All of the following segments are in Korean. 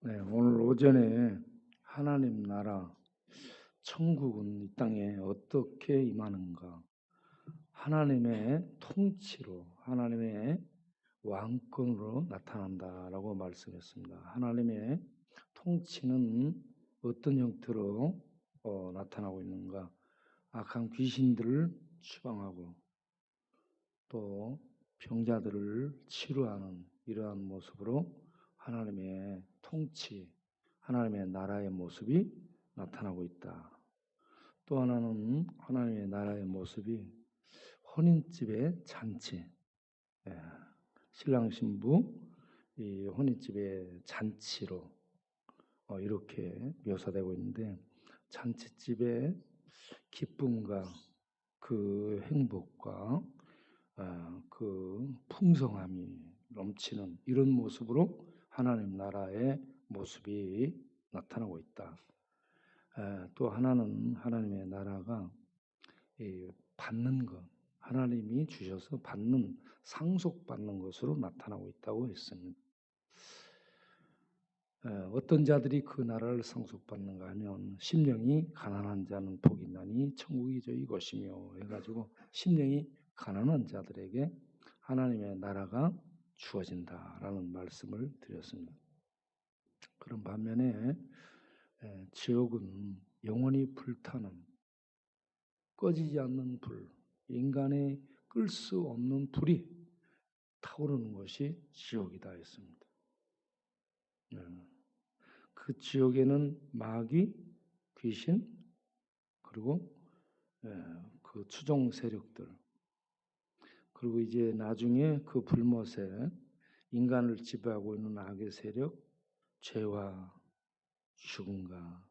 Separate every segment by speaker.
Speaker 1: 네, 오늘 오전에 하나님 나라, 천국은 이 땅에 어떻게 임하는가? 하나님의 통치로, 하나님의 왕권으로 나타난다라고 말씀했습니다. 하나님의 통치는 어떤 형태로 나타나고 있는가? 악한 귀신들을 추방하고 또 병자들을 치료하는 이러한 모습으로 하나님의 통치, 하나님의 나라의 모습이 나타나고 있다. 또 하나는 하나님의 나라의 모습이 혼인집의 잔치, 예, 신랑 신부 이 혼인집의 잔치로 이렇게 묘사되고 있는데, 잔치집의 기쁨과 그 행복과 그 풍성함이 넘치는 이런 모습으로 하나님 나라의 모습이 나타나고 있다. 또 하나는 하나님의 나라가 받는 것, 하나님이 주셔서 받는, 상속받는 것으로 나타나고 있다고 했습니다. 어떤 자들이 그 나라를 상속받는가 하면, 심령이 가난한 자는 복이 나니 천국이 저희 것이며 해가지고 심령이 가난한 자들에게 하나님의 나라가 주어진다라는 말씀을 드렸습니다. 그런 반면에 지옥은 영원히 불타는, 꺼지지 않는 불, 인간의 끌 수 없는 불이 타오르는 것이 지옥이다 했습니다. 그 지옥에는 마귀, 귀신, 그리고 그 추종 세력들, 그리고 이제 나중에 그 불못에 인간을 지배하고 있는 악의 세력, 죄와 죽음과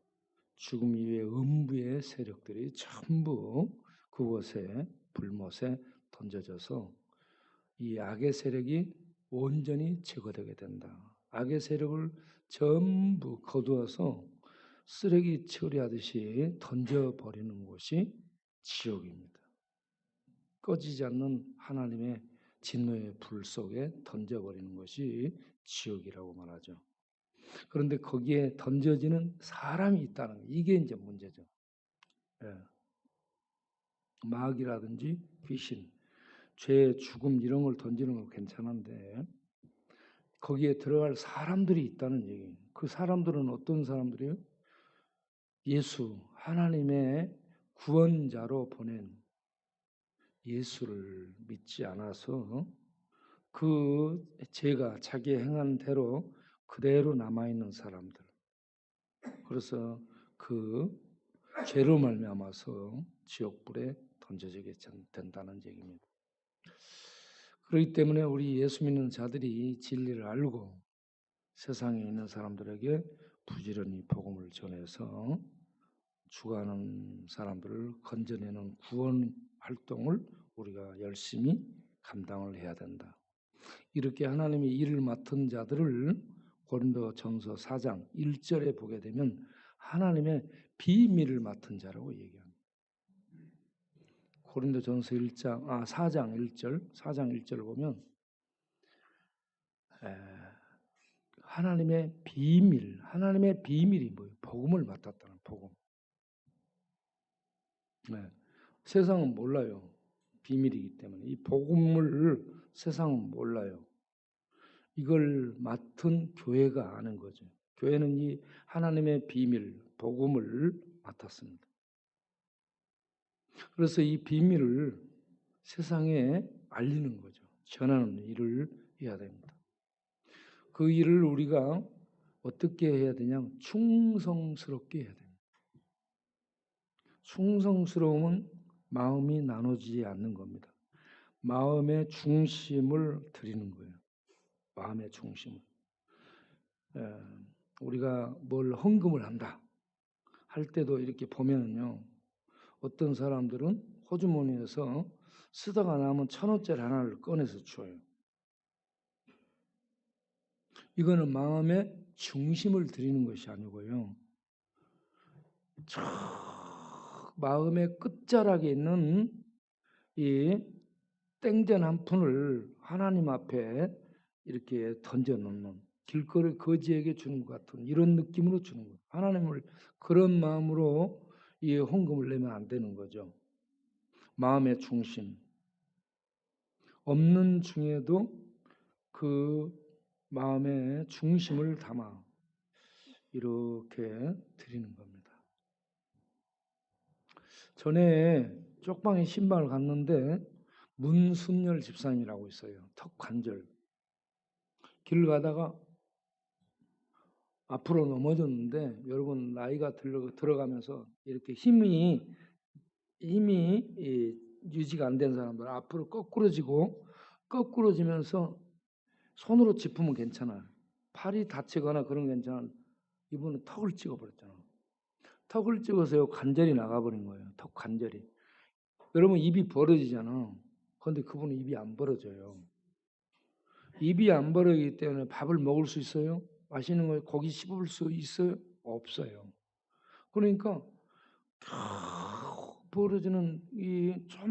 Speaker 1: 죽음 이외의 음부의 세력들이 전부 그곳에, 불못에 던져져서 이 악의 세력이 온전히 제거되게 된다. 악의 세력을 전부 거두어서 쓰레기 처리하듯이 던져버리는 곳이 지옥입니다. 꺼지지 않는 하나님의 진노의 불 속에 던져버리는 것이 지옥이라고 말하죠. 그런데 거기에 던져지는 사람이 있다는 거, 이게 이제 문제죠. 마귀라든지 귀신, 죄, 죽음 이런 걸 던지는 건 괜찮은데 거기에 들어갈 사람들이 있다는 얘기예요. 그 사람들은 어떤 사람들이에요? 예수, 하나님의 구원자로 보낸 예수를 믿지 않아서 그 죄가 자기 행한 대로 그대로 남아있는 사람들. 그래서 그 죄로 말미암아서 지옥불에 던져지게 된다는 얘기입니다. 그렇기 때문에 우리 예수 믿는 자들이 진리를 알고 세상에 있는 사람들에게 부지런히 복음을 전해서 죽어가는 사람들을 건져내는 구원 활동을 우리가 열심히 감당을 해야 된다. 이렇게 하나님의 일을 맡은 자들을 고린도전서 4장 1절에 보게 되면 하나님의 비밀을 맡은 자라고 얘기합니다. 고린도전서 4장 1절을 보면 하나님의 비밀이 뭐예요? 복음을 맡았다는 복음. 세상은 몰라요. 비밀이기 때문에. 이 복음을 세상은 몰라요. 이걸 맡은 교회가 아는 거죠. 교회는 이 하나님의 비밀, 복음을 맡았습니다. 그래서 이 비밀을 세상에 알리는 거죠. 전하는 일을 해야 됩니다. 그 일을 우리가 어떻게 해야 되냐면 충성스럽게 해야 됩니다. 충성스러움은 마음이 나눠지지 않는 겁니다. 마음의 중심을 드리는 거예요. 마음의 중심을. 우리가 뭘 헌금을 한다 할 때도 이렇게 보면요, 어떤 사람들은 호주머니에서 쓰다가 남은 1,000원짜리 하나를 꺼내서 줘요. 이거는 마음의 중심을 드리는 것이 아니고요, 저 마음의 끝자락에 있는 이 땡전 한 푼을 하나님 앞에 이렇게 던져놓는, 길거리 거지에게 주는 것 같은 이런 느낌으로 주는 거예요. 하나님을 그런 마음으로 이 헌금을 내면 안 되는 거죠. 마음의 중심. 없는 중에도 그 마음의 중심을 담아 이렇게 드리는 겁니다. 전에 쪽방에 신방을 갔는데 문순열 집사님이라고 있어요. 턱 관절. 길 가다가 앞으로 넘어졌는데 여러분 나이가 들어가면서 이렇게 힘이 유지가 안 된 사람들 앞으로 거꾸러지면서 손으로 짚으면 괜찮아요. 팔이 다치거나 그런 건 괜찮아. 이분은 턱을 찍어버렸잖아. 턱을 찍어서 관절이 나가버린 거예요. 턱 관절이. 여러분 입이 벌어지잖아. 그런데 그분은 입이 안 벌어져요. 입이 안 벌어지기 때문에 밥을 먹을 수 있어요? 맛있는 거 고기 씹을 수 있어요? 없어요. 그러니까 좀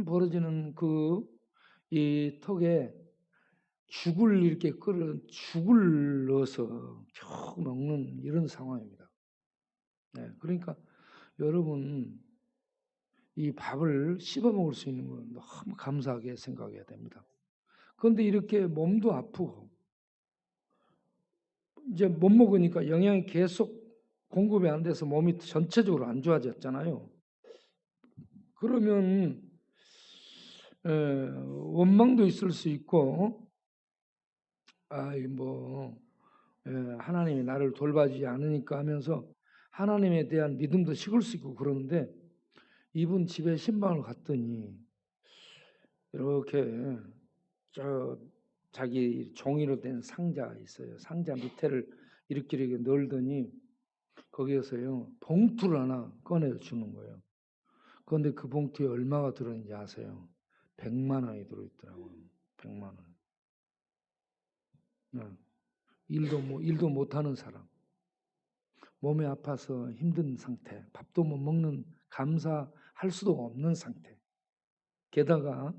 Speaker 1: 벌어지는 이 턱에 죽을 넣어서 겨우 먹는 이런 상황입니다. 네, 그러니까 여러분 이 밥을 씹어 먹을 수 있는 건 너무 감사하게 생각해야 됩니다. 그런데 이렇게 몸도 아프고 이제 못 먹으니까 영양이 계속 공급이 안 돼서 몸이 전체적으로 안 좋아졌잖아요. 그러면 원망도 있을 수 있고 하나님이 나를 돌봐주지 않으니까 하면서 하나님에 대한 믿음도 식을 수 있고 그러는데 이분 집에 신방을 갔더니 이렇게 자기 종이로 된 상자 있어요. 상자 밑에를 이렇게 널더니 거기에서요 봉투를 하나 꺼내 주는 거예요. 그런데 그 봉투에 얼마가 들어있는지 아세요? 100만 원이 들어있더라고요. 100만 원. 네. 일도 못하는 사람. 몸이 아파서 힘든 상태. 밥도 못 먹는 감사할 수도 없는 상태. 게다가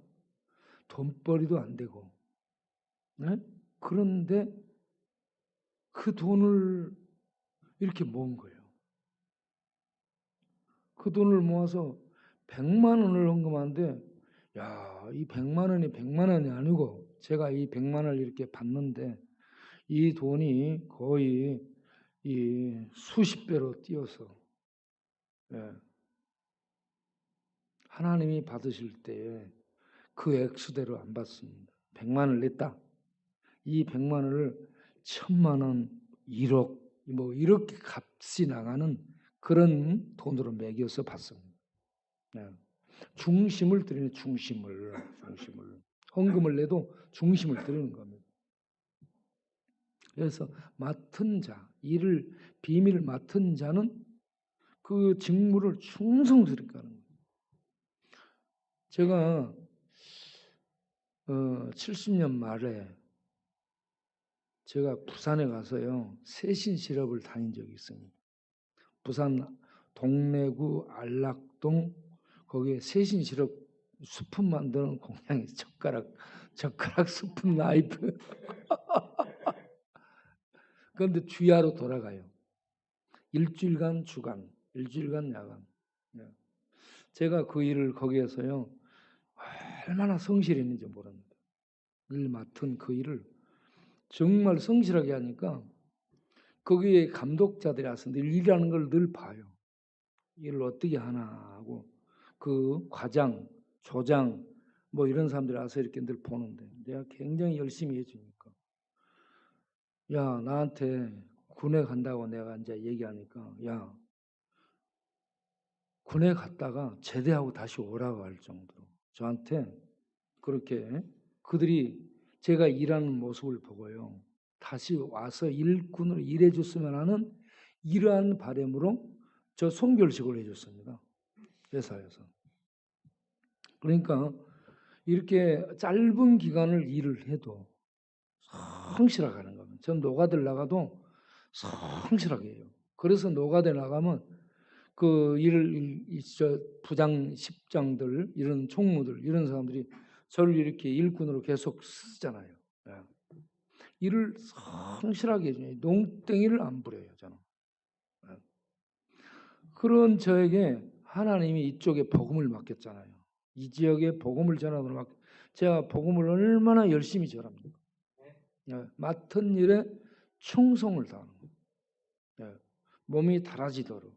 Speaker 1: 돈벌이도 안 되고. 네? 그런데 그 돈을 이렇게 모은 거예요. 그 돈을 모아서 100만 원을 헌금하는데 이 100만 원이 100만 원이 아니고 제가 이 100만 원을 이렇게 받는데 이 돈이 거의 이 수십 배로 뛰어서 하나님이 받으실 때에 그 액수대로 안 받습니다. 100만 원을 냈다. 이 100만 원을 1000만 원, 1억 이렇게 값이 나가는 그런 돈으로 매겨서 받습니다. 중심을 드리는 중심을 헌금을 내도 중심을 드리는 겁니다. 그래서 맡은 자, 비밀을 맡은 자는 그 직무를 충성스럽게 하는 거예요. 제가 70년 말에 제가 부산에 가서요 세신 실업을 다닌 적이 있습니다. 부산 동래구 안락동 거기에 세신 실업 수품 만드는 공장에 젓가락 수품 나이프 그런데 주야로 돌아가요. 일주일간 주간, 일주일간 야간. 제가 그 일을 거기에서요 얼마나 성실했는지 모릅니다. 일 맡은 그 일을 정말 성실하게 하니까 거기에 감독자들이 와서 늘 일하는 걸 늘 봐요. 일을 어떻게 하나 하고 그 과장, 조장 이런 사람들이 와서 이렇게 늘 보는데 내가 굉장히 열심히 해주니까 나한테 군에 간다고 내가 이제 얘기하니까 군에 갔다가 제대하고 다시 오라고 할 정도로 저한테 그렇게 그들이 제가 일하는 모습을 보고요. 다시 와서 일꾼으로 일해줬으면 하는 이러한 바람으로 저 송별식을 해줬습니다. 회사에서. 그러니까 이렇게 짧은 기간을 일을 해도 성실하게 하는 겁니다. 전 노가다를 나가도 성실하게 해요. 그래서 노가다에 나가면 부장, 십장들, 이런 총무들, 이런 사람들이 저를 이렇게 일꾼으로 계속 쓰잖아요. 일을 성실하게 해줘요. 농땡이를 안 부려요, 저는. 그런 저에게 하나님이 이쪽에 복음을 맡겼잖아요. 이 지역에 복음을 전하도록 제가 복음을 얼마나 열심히 전합니까? 맡은 일에 충성을 다하는 거예요. 몸이 달아지도록.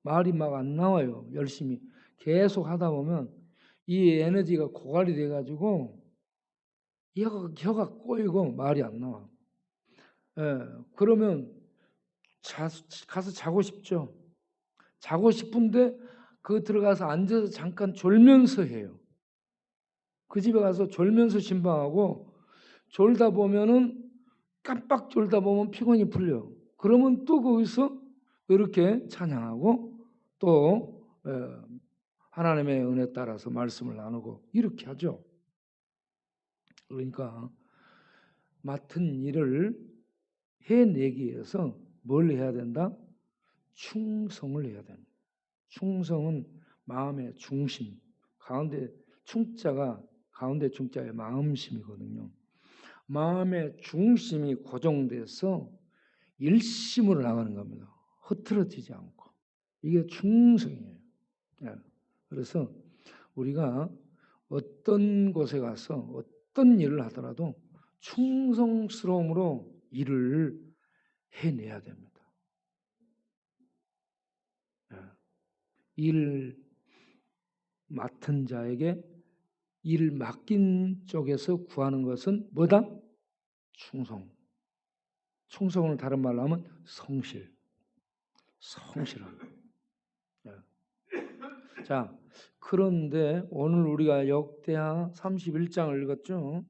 Speaker 1: 말이 막 안 나와요. 열심히 계속 하다 보면 이 에너지가 고갈이 돼가지고 혀가 꼬이고 말이 안 나와. 그러면 가서 자고 싶죠. 자고 싶은데 그 들어가서 앉아서 잠깐 졸면서 해요. 그 집에 가서 졸면서 신방하고 졸다 보면은 깜빡 졸다 보면 피곤이 풀려. 그러면 또 거기서 이렇게 찬양하고 또 하나님의 은혜 따라서 말씀을 나누고 이렇게 하죠. 그러니까 맡은 일을 해내기 위해서 뭘 해야 된다? 충성을 해야 된다. 충성은 마음의 중심, 가운데 충자가 가운데 충자의 마음심이거든요. 마음의 중심이 고정돼서 일심으로 나가는 겁니다. 흐트러지지 않고. 이게 충성이에요. 그래서 우리가 어떤 곳에 가서 어떤 일을 하더라도 충성스러움으로 일을 해내야 됩니다. 일 맡은 자에게 일 맡긴 쪽에서 구하는 것은 뭐다? 충성. 충성을 다른 말로 하면 성실. 성실함. 자, 그런데 오늘 우리가 역대하 31장을 읽었죠?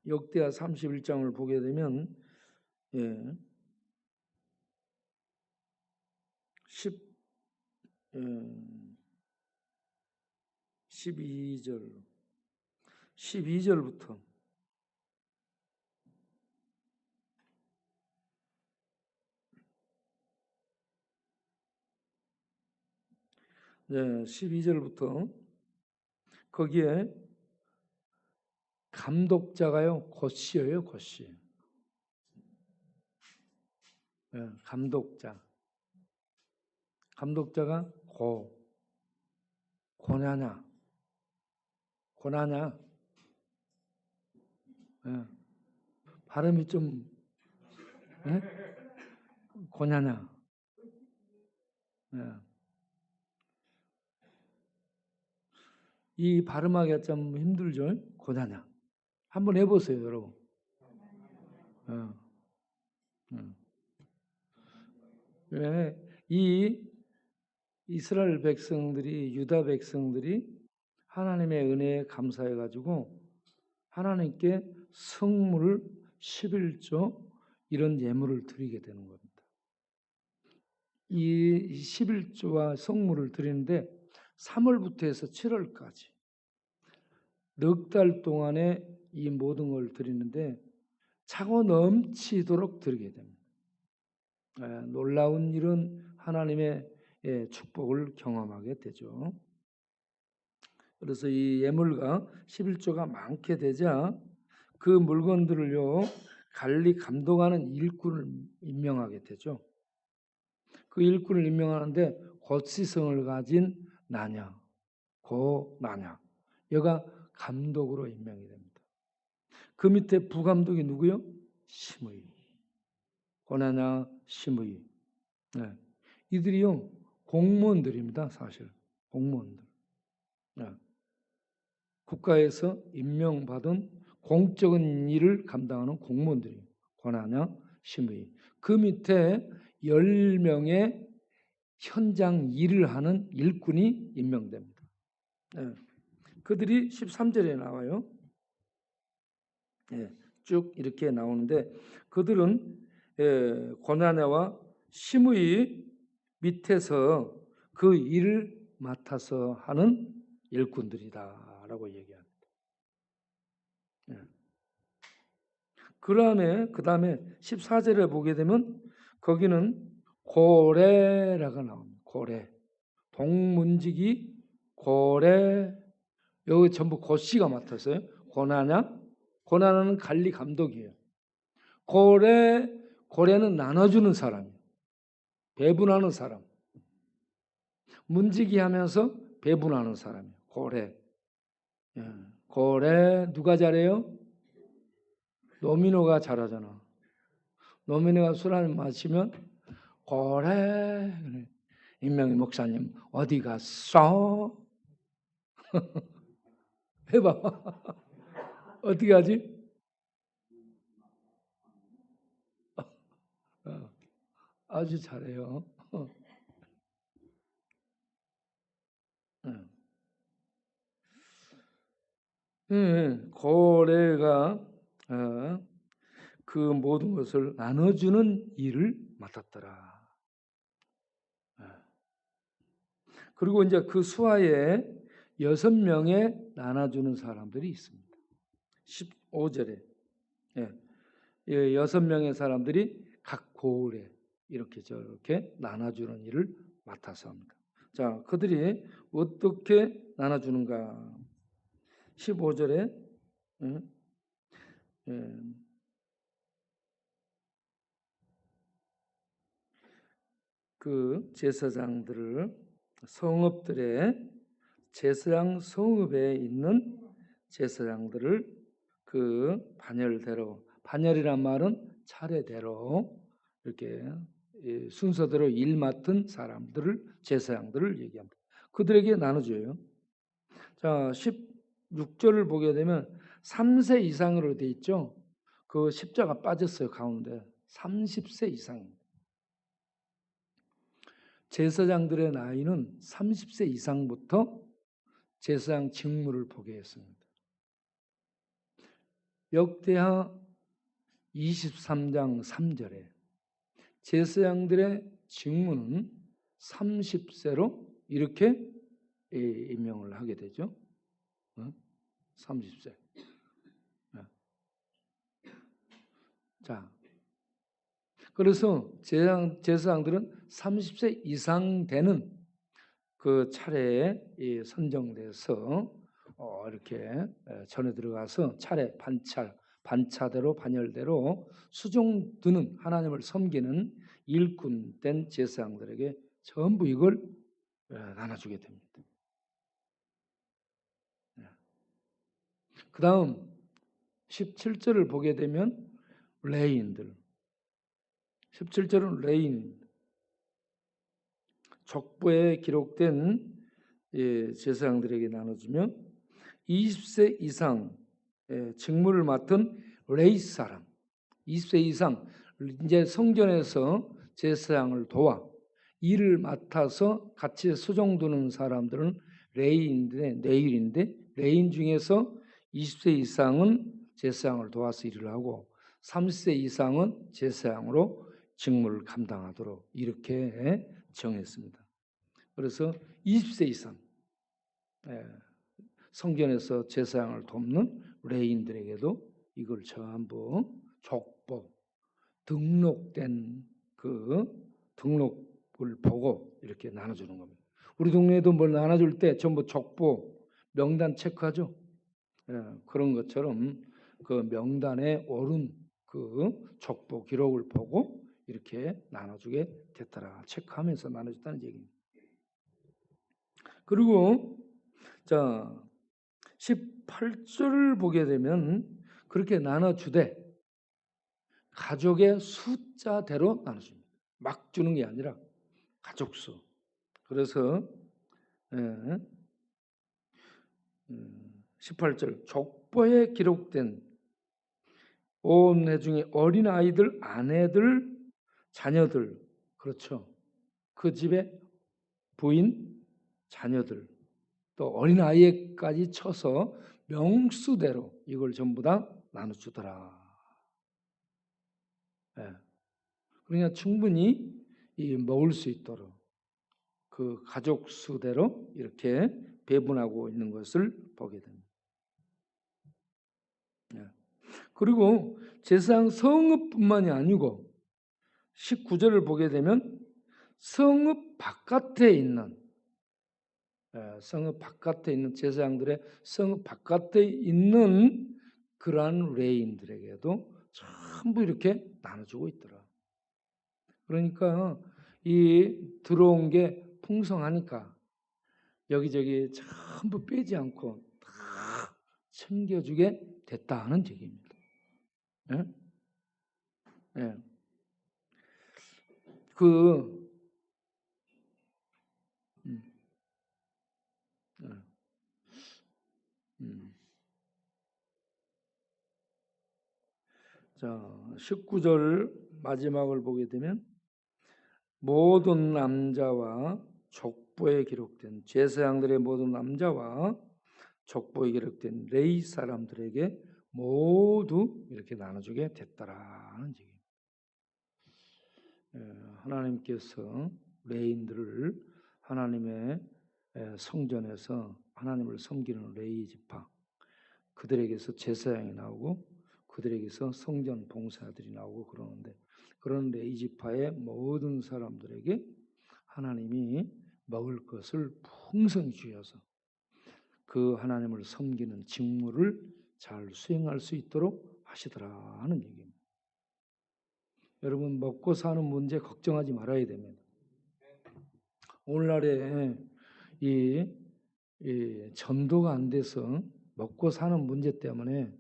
Speaker 1: 역대하 31장을 보게 되면 12절부터 12절부터 거기에 감독자가요, 곧이에요, 곧이. 감독자가 고냐냐. 발음이 좀 고냐냐. 이 발음하기가 좀 힘들죠? 고냐냐. 한번 해보세요, 여러분. 왜 이 이스라엘 백성들이, 유다 백성들이 하나님의 은혜에 감사해 가지고 하나님께 성물을 11조 이런 예물을 드리게 되는 겁니다. 이 11조와 성물을 드리는데 3월부터 해서 7월까지 넉 달 동안에 이 모든 걸 드리는데 차고 넘치도록 드리게 됩니다. 놀라운 일은 하나님의 축복을 경험하게 되죠. 그래서 이 예물가 11조가 많게 되자 그 물건들을요 관리 감독하는 일꾼을 임명하게 되죠. 그 일꾼을 임명하는데 고치성을 가진 고나냐 여가 감독으로 임명이 됩니다. 그 밑에 부감독이 누구요? 시므이. 고나냐, 시므이. 이들이요 공무원들입니다. 사실 공무원들. 국가에서 임명받은 공적인 일을 감당하는 공무원들이 고나냐, 시므이. 그 밑에 10명의 현장 일을 하는 일꾼이 임명됩니다. 그들이 13절에 나와요. 쭉 이렇게 나오는데 그들은 고나냐와 시므이 밑에서 그 일을 맡아서 하는 일꾼들이다라고 얘기합니다. 그 다음에 14절에 보게 되면 거기는 고레라가 나옵니다. 고레. 동문직이 고레 여기 전부 고씨가 맡았어요. 고나냐? 고나냐는 관리 감독이에요. 고래는 나눠주는 사람이에요. 배분하는 사람. 문지기 하면서 배분하는 사람이에요. 고래. 예. 고래 누가 잘해요? 노미노가 잘하잖아. 노미노가 술 한 마시면 고래. 임명희 목사님 어디 갔어? 해봐. 어떻게 하지? 아주 잘해요. 고래가 그 모든 것을 나눠주는 일을 맡았더라. 그리고 이제 그 수하에 6명의 나눠주는 사람들이 있습니다. 15절에 6명의 사람들이 각 고을에 이렇게 저렇게 나눠주는 일을 맡아서 합니다. 자, 그들이 어떻게 나눠주는가? 15절에 그 제사장들을 성읍들의 제사장 성읍에 있는 제사장들을 그 반열대로, 반열이란 말은 차례대로 이렇게 순서대로 일 맡은 사람들을, 제사장들을 얘기합니다. 그들에게 나눠줘요. 자, 16절을 보게 되면 3세 이상으로 돼 있죠. 그 십자가 빠졌어요, 가운데. 30세 이상입니다. 제사장들의 나이는 30세 이상부터 제사장 직무를 보게 했습니다. 역대하 23장 3절에 제사장들의 직무는 30세로 이렇게 임명을 하게 되죠. 30세. 자, 그래서 제사장들은 30세 이상 되는 그 차례에 선정돼서 이렇게 전에 들어가서 차례 반차대로 반열대로 수종드는 하나님을 섬기는 일꾼된 제사장들에게 전부 이걸 나눠주게 됩니다. 그 다음 17절을 보게 되면 레위인들, 17절은 레위인, 족보에 기록된 제사장들에게 나눠주며 20세 이상 직무를 맡은 레위 사람, 20세 이상 이제 성전에서 제사장을 도와 일을 맡아서 같이 수종두는 사람들은 레위인인데 레위인 중에서 20세 이상은 제사장을 도와서 일을 하고 30세 이상은 제사장으로 직무를 감당하도록 이렇게 정했습니다. 그래서 20세 이상 성전에서 제사장을 돕는 레위인들에게도 이걸 전부 족보 등록된 그 등록을 보고 이렇게 나눠주는 겁니다. 우리 동네에도 뭘 나눠줄 때 전부 족보 명단 체크하죠. 그런 것처럼 그 명단에 오른 그 족보 기록을 보고 이렇게 나눠주게 됐더라. 체크하면서 나눠줬다는 얘기입니다. 그리고 자 18절을 보게 되면 그렇게 나눠주되 가족의 숫자대로 나눠줍니다. 막 주는 게 아니라 가족 수. 그래서 18절 족보에 기록된 온 회중의 어린 아이들, 아내들, 자녀들, 그렇죠. 그 집에 부인, 자녀들, 또 어린 아이까지 쳐서 명수대로 이걸 전부 다 나눠주더라. 그러니까 충분히 먹을 수 있도록 그 가족 수대로 이렇게 배분하고 있는 것을 보게 됩니다. 그리고 제사장 성읍뿐만이 아니고 19절을 보게 되면 성읍 바깥에 있는 성읍 바깥에 있는 제사장들의 성읍 바깥에 있는 그러한 레인들에게도 전부 이렇게 나눠주고 있더라. 그러니까 이 들어온 게 풍성하니까 여기저기 전부 빼지 않고 다 챙겨주게 됐다는 얘기입니다. 예? 예. 그 음, 음, 음. 자, 19절 마지막을 보게 되면 모든 남자와 족보에 기록된 제사장들의 모든 남자와 족보에 기록된 레위 사람들에게 모두 이렇게 나눠주게 됐다라는 얘기입니다. 하나님께서 레위인들을 하나님의 성전에서 하나님을 섬기는 레위 지파 그들에게서 제사장이 나오고 그들에게서 성전 봉사들이 나오고 그러는데 그런 레위 지파의 모든 사람들에게 하나님이 먹을 것을 풍성히 주셔서 그 하나님을 섬기는 직무를 잘 수행할 수 있도록 하시더라 하는 얘기입니다. 여러분 먹고 사는 문제 걱정하지 말아야 됩니다. 오늘날에 이 전도가 안 돼서 먹고 사는 문제 때문에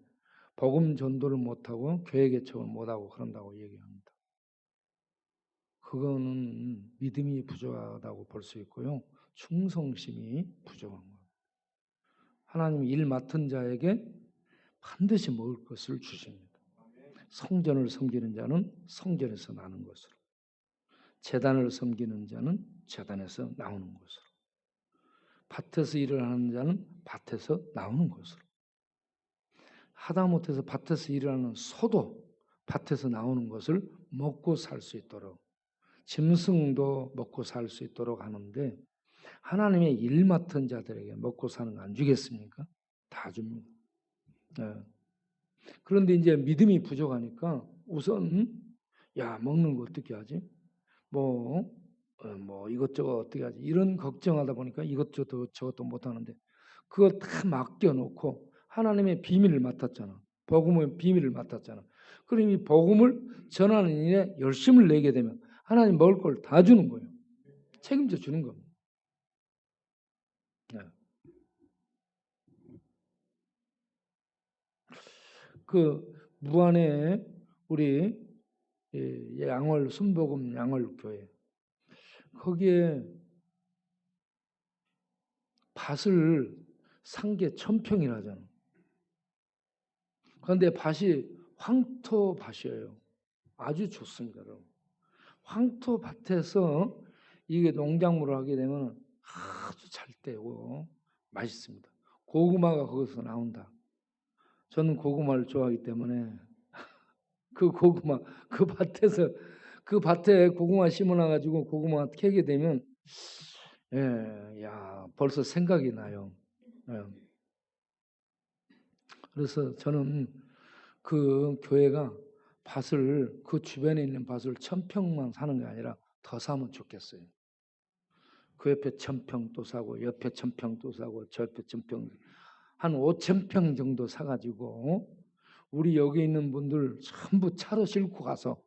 Speaker 1: 복음 전도를 못하고 교회 개척을 못하고 그런다고 얘기합니다. 그거는 믿음이 부족하다고 볼 수 있고요. 충성심이 부족한 거예요. 하나님이 일 맡은 자에게 반드시 먹을 것을 주십니다. 성전을 섬기는 자는 성전에서 나는 것으로, 제단을 섬기는 자는 제단에서 나오는 것으로, 밭에서 일을 하는 자는 밭에서 나오는 것으로, 하다못해서 밭에서 일하는 소도 밭에서 나오는 것을 먹고 살 수 있도록, 짐승도 먹고 살 수 있도록 하는데 하나님의 일 맡은 자들에게 먹고 사는 거 안 주겠습니까? 다 줍니다. 네. 그런데 이제 믿음이 부족하니까 우선 야 먹는 거 어떻게 하지? 뭐 이것저것 어떻게 하지? 이런 걱정하다 보니까 이것저것 저것도 못 하는데 그거 다 맡겨놓고 하나님의 비밀을 맡았잖아. 복음의 비밀을 맡았잖아. 그럼 이 복음을 전하는 일에 열심을 내게 되면 하나님 먹을 걸 다 주는 거예요. 책임져 주는 겁니다. 네. 그 무안에 우리 양월 순복음 양월 교회 거기에 밭을 산 게 1000평이라잖아. 그런데 밭이 황토 밭이에요. 아주 좋습니다, 여러분. 황토 밭에서 이게 농작물을 하게 되면 아주 잘 되고 맛있습니다. 고구마가 거기서 나온다. 저는 고구마를 좋아하기 때문에 그 고구마 그 밭에 고구마 심어놔가지고 고구마 캐게 되면 야 벌써 생각이 나요. 예. 그래서 저는 그 교회가 밭을 그 주변에 있는 밭을 1000평만 사는 게 아니라 더 사면 좋겠어요. 그 옆에 1000평 또 사고 옆에 1000평 또 사고 저 옆에 1000평 한 5000평 정도 사가지고 우리 여기 있는 분들 전부 차로 싣고 가서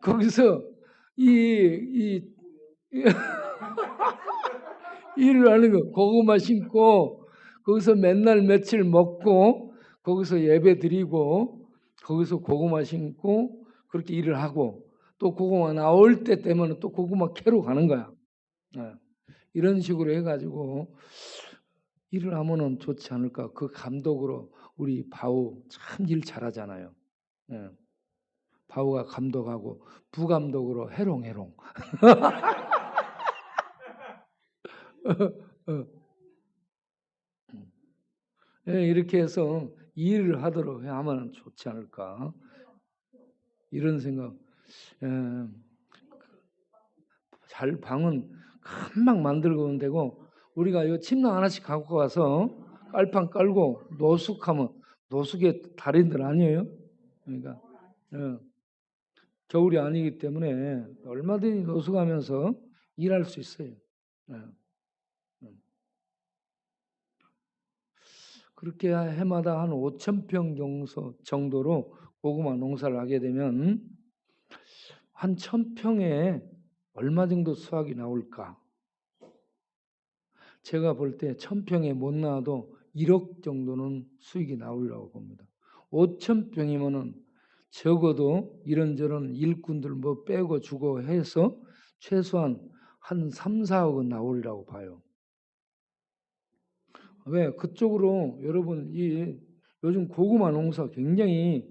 Speaker 1: 거기서 이 일을 하는 거 고구마 심고 거기서 맨날 며칠 먹고 거기서 예배 드리고 거기서 고구마 심고 그렇게 일을 하고 또 고구마 나올 때 되면 또 고구마 캐러 가는 거야. 이런 식으로 해가지고 일을 하면은 좋지 않을까. 그 감독으로 우리 바우 참 일 잘하잖아요. 바우가 감독하고 부감독으로 해롱해롱. 이렇게 해서 일을 하도록 하면 좋지 않을까. 이런 생각. 잘 방은 금방 만들고 오면 되고 우리가 이 침낭 하나씩 갖고 가서 깔판 깔고 노숙하면 노숙의 달인들 아니에요? 그러니까 겨울이 아니기 때문에 얼마든지 노숙하면서 일할 수 있어요. 그렇게 해마다 한 5,000평 정도로 고구마 농사를 하게 되면 한 1,000평에 얼마 정도 수확이 나올까? 제가 볼 때 1,000평에 못 나와도 1억 정도는 수익이 나오려고 봅니다. 5,000평이면은 적어도 이런저런 일꾼들 뭐 빼고 주고 해서 최소한 한 3, 4억은 나오리라고 봐요. 왜? 그쪽으로 여러분 요즘 고구마 농사 굉장히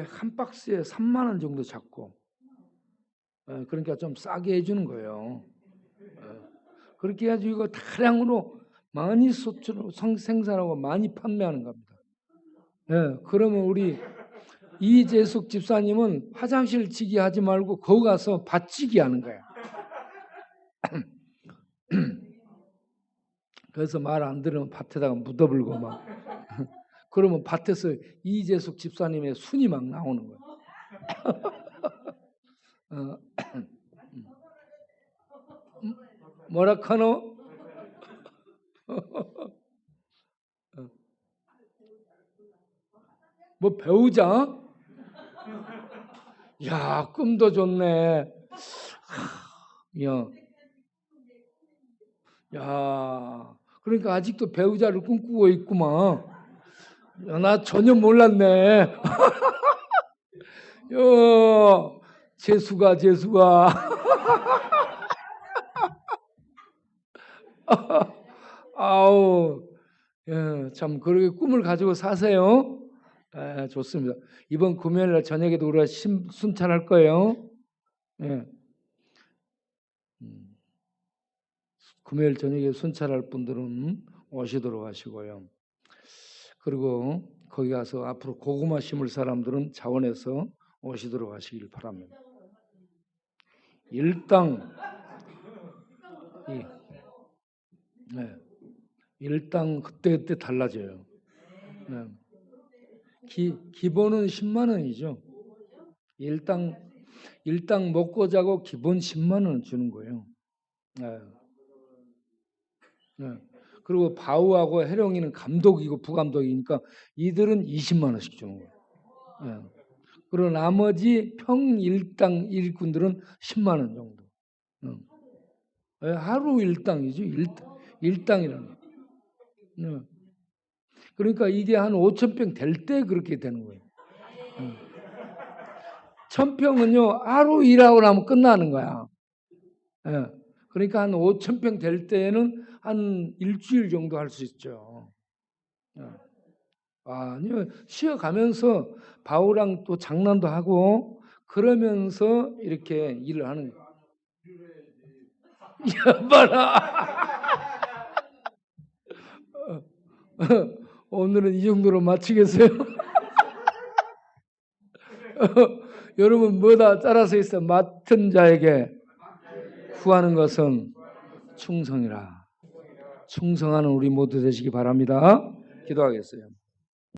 Speaker 1: 한 박스에 3만 원 정도 잡고 그러니까 좀 싸게 해주는 거예요. 그렇게 해가지고 이거 다량으로 많이 생산하고 많이 판매하는 겁니다. 그러면 우리 이재숙 집사님은 화장실 지기 하지 말고 거기 가서 밭 지기 하는 거야. 그래서 말 안 들으면 밭에다가 묻어불고 막 그러면 밭에서 이재숙 집사님의 순이 막 나오는 거야. 뭐라 카노? 뭐 배우자? 야, 꿈도 좋네. 야, 그러니까 아직도 배우자를 꿈꾸고 있구만. 야, 나 전혀 몰랐네. 재수가. 아우, 참 그렇게 꿈을 가지고 사세요. 좋습니다. 이번 금요일 날 저녁에도 우리가 순찰할 거예요. 금요일 저녁에 순찰할 분들은 오시도록 하시고요. 그리고 거기 가서 앞으로 고구마 심을 사람들은 자원해서 오시도록 하시길 바랍니다. 일당 그때 달라져요. 기본은 10만 원이죠. 일당 먹고 자고 기본 10만 원 주는 거예요. 그리고 바우하고 해령이는 감독이고 부감독이니까 이들은 20만 원씩 주는 거예요. 그리고 나머지 평일당 일꾼들은 10만 원 정도. 하루 일당이죠. 일당이라는. 그러니까 이게 한 5,000평 될 때 그렇게 되는 거예요. 1,000평은요 하루 일하고 나면 끝나는 거야. 그러니까 한 5,000평 될 때는 한 일주일 정도 할 수 있죠. 아니요, 쉬어가면서 바우랑 또 장난도 하고 그러면서 이렇게 일을 하는 거예요. 야, 봐라. 오늘은 이 정도로 마치겠어요. 여러분 뭐다 따라서 있어. 맡은 자에게 구하는 것은 충성이라. 충성하는 우리 모두 되시기 바랍니다. 기도하겠어요.